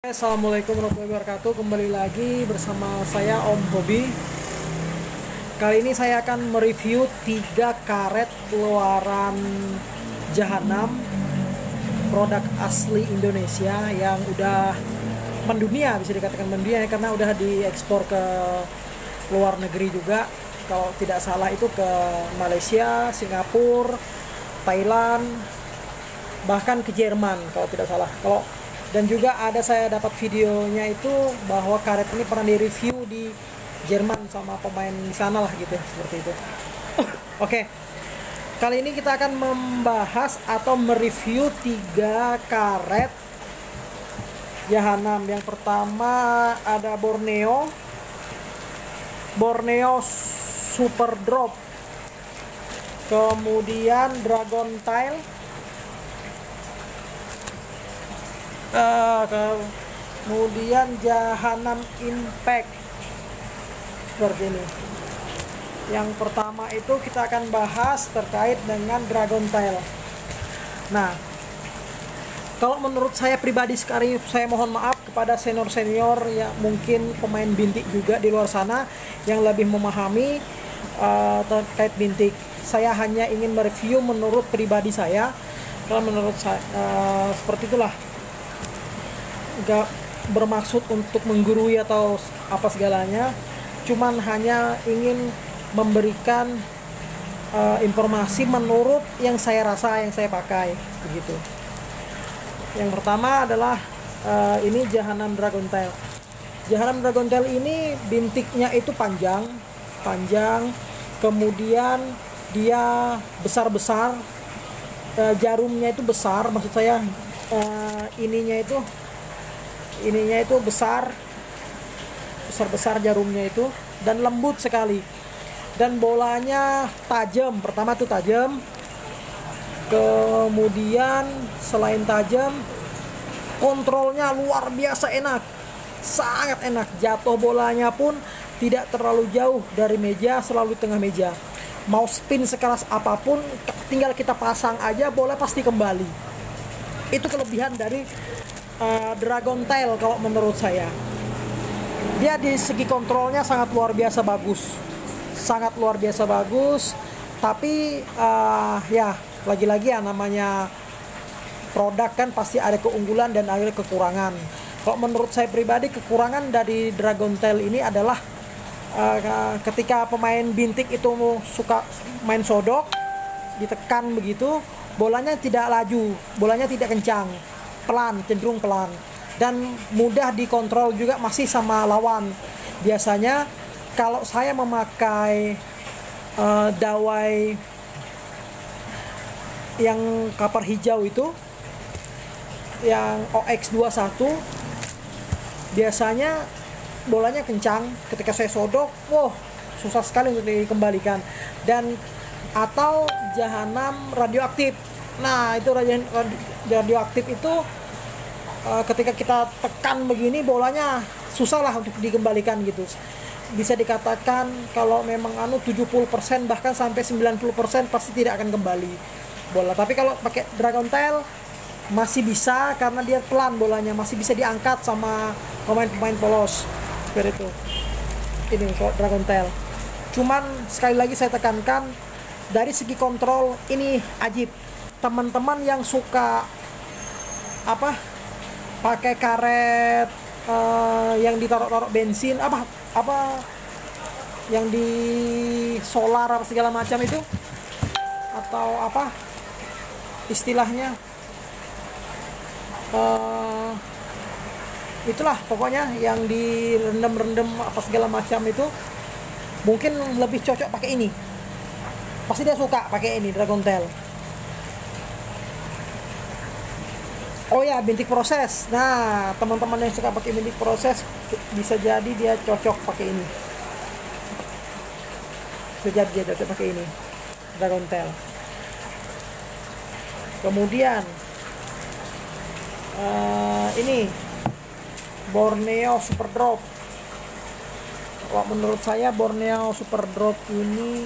Assalamualaikum warahmatullahi wabarakatuh. Kembali lagi bersama saya Om Hobi. Kali ini saya akan mereview 3 karet keluaran Jahanam, produk asli Indonesia yang udah mendunia, bisa dikatakan mendunia karena udah diekspor ke luar negeri juga. Kalau tidak salah itu ke Malaysia, Singapura, Thailand, bahkan ke Jerman kalau tidak salah. Dan juga saya dapat videonya itu bahwa karet ini pernah direview di Jerman sama pemain di sana lah gitu, seperti itu. Oke. Kali ini kita akan membahas atau mereview 3 karet Jahanam. Yang pertama ada Borneo Super Drop. Kemudian Dragontail, kemudian Jahanam Impact, seperti ini. Yang pertama itu kita akan bahas terkait dengan Dragontail. Nah, kalau menurut saya pribadi sekali, saya mohon maaf kepada senior ya, mungkin pemain bintik juga di luar sana yang lebih memahami terkait bintik. Saya hanya ingin mereview menurut pribadi saya. Kalau menurut saya seperti itulah, gak bermaksud untuk menggurui atau apa segalanya, cuman hanya ingin memberikan informasi menurut yang saya rasa, yang saya pakai begitu. Yang pertama adalah ini Jahanam Dragontail. Jahanam Dragontail ini bintiknya itu panjang, kemudian dia besar, jarumnya itu besar, maksud saya ininya itu besar jarumnya itu, dan lembut sekali, dan bolanya tajam. Pertama tuh tajam, kemudian selain tajam, kontrolnya luar biasa enak, sangat enak. Jatuh bolanya pun tidak terlalu jauh dari meja, selalu tengah meja. Mau spin sekeras apapun, tinggal kita pasang aja, bola pasti kembali. Itu kelebihan dari Dragontail kalau menurut saya. Dia di segi kontrolnya sangat luar biasa bagus, tapi ya lagi-lagi ya, namanya produk kan pasti ada keunggulan dan ada kekurangan. Kalau menurut saya pribadi, kekurangan dari Dragontail ini adalah ketika pemain bintik itu suka main sodok, ditekan begitu, bolanya tidak laju, bolanya tidak kencang, cenderung pelan, dan mudah dikontrol juga masih sama lawan. Biasanya kalau saya memakai dawai yang kapar hijau itu, yang OX21, biasanya bolanya kencang. Ketika saya sodok, susah sekali untuk dikembalikan. Dan atau Jahanam radioaktif. Nah, itu radioaktif itu ketika kita tekan begini, bolanya susah lah untuk dikembalikan gitu. Bisa dikatakan kalau memang 70% bahkan sampai 90% pasti tidak akan kembali bola. Tapi kalau pakai Dragontail masih bisa, karena dia pelan, bolanya masih bisa diangkat sama pemain-pemain polos. Seperti itu. Ini kalau Dragontail. Cuman sekali lagi saya tekankan, dari segi kontrol ini ajib. Teman-teman yang suka pakai karet yang ditaruh bensin, yang di solar apa segala macam itu, atau istilahnya, itulah pokoknya yang direndam apa segala macam itu, mungkin lebih cocok pakai ini. Pasti dia suka pakai ini Dragontail. Oh ya, bintik proses. Nah, teman-teman yang suka pakai bintik proses, bisa jadi dia cocok pakai ini. Bisa jadi dia cocok pakai ini, Dragontail. Kemudian ini Borneo Super Drop. Kalau menurut saya Borneo Super Drop ini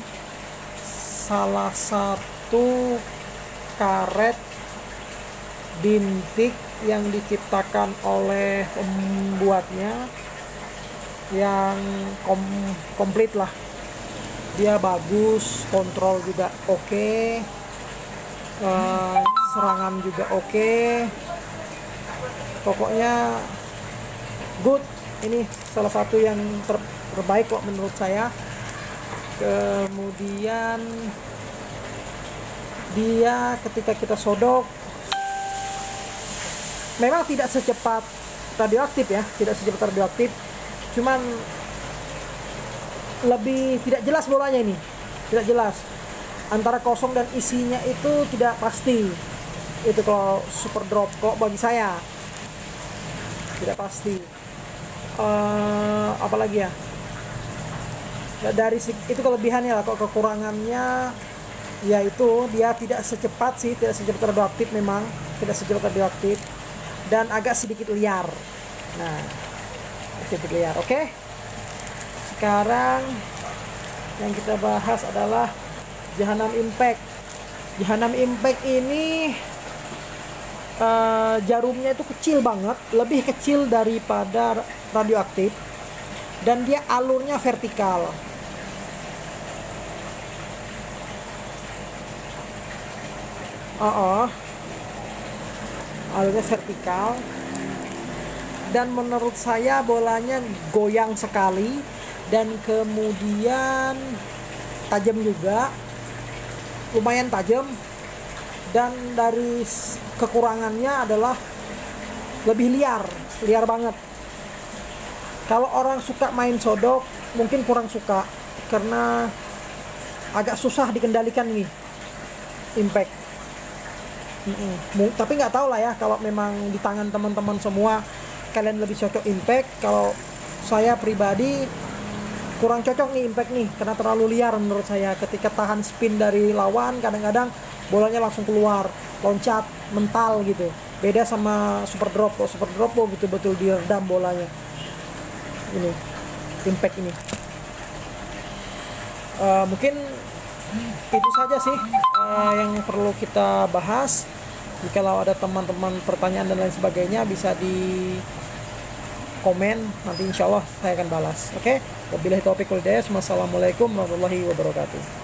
salah satu karet bintik yang diciptakan oleh pembuatnya yang komplit lah. Dia bagus, kontrol juga oke, serangan juga oke, pokoknya good. Ini salah satu yang terbaik kok menurut saya. Kemudian dia ketika kita sodok memang tidak secepat radioaktif ya, tidak secepat radioaktif, cuman lebih tidak jelas bolanya ini, tidak jelas antara kosong dan isinya itu tidak pasti. Itu kalau super drop, kok bagi saya tidak pasti. Apalagi ya, dari itu kelebihannya lah. Kok kekurangannya yaitu dia tidak secepat sih, tidak secepat radioaktif, memang tidak secepat radioaktif, dan agak sedikit liar. Nah, sedikit liar. Oke. Sekarang yang kita bahas adalah Jahanam Impact. Jahanam Impact ini jarumnya itu kecil banget, lebih kecil daripada radioaktif, dan dia alurnya vertikal. Alurnya vertikal, dan menurut saya bolanya goyang sekali, dan kemudian tajam juga, lumayan tajam. Dan dari kekurangannya adalah lebih liar banget. Kalau orang suka main sodok mungkin kurang suka, karena agak susah dikendalikan nih impact. Tapi nggak tahu lah ya, kalau memang di tangan teman-teman semua kalian lebih cocok impact. Kalau saya pribadi kurang cocok nih impact nih, karena terlalu liar menurut saya. Ketika tahan spin dari lawan, kadang-kadang bolanya langsung keluar, loncat mental gitu. Beda sama super drop. Kalau super drop betul-betul diredam bolanya. Ini impact ini. Mungkin itu saja sih yang perlu kita bahas. Jikalau ada teman-teman pertanyaan dan lain sebagainya, bisa di komen, nanti insya Allah saya akan balas. Oke, wabillahi taufiq wal hidayah. Wassalamualaikum warahmatullahi wabarakatuh.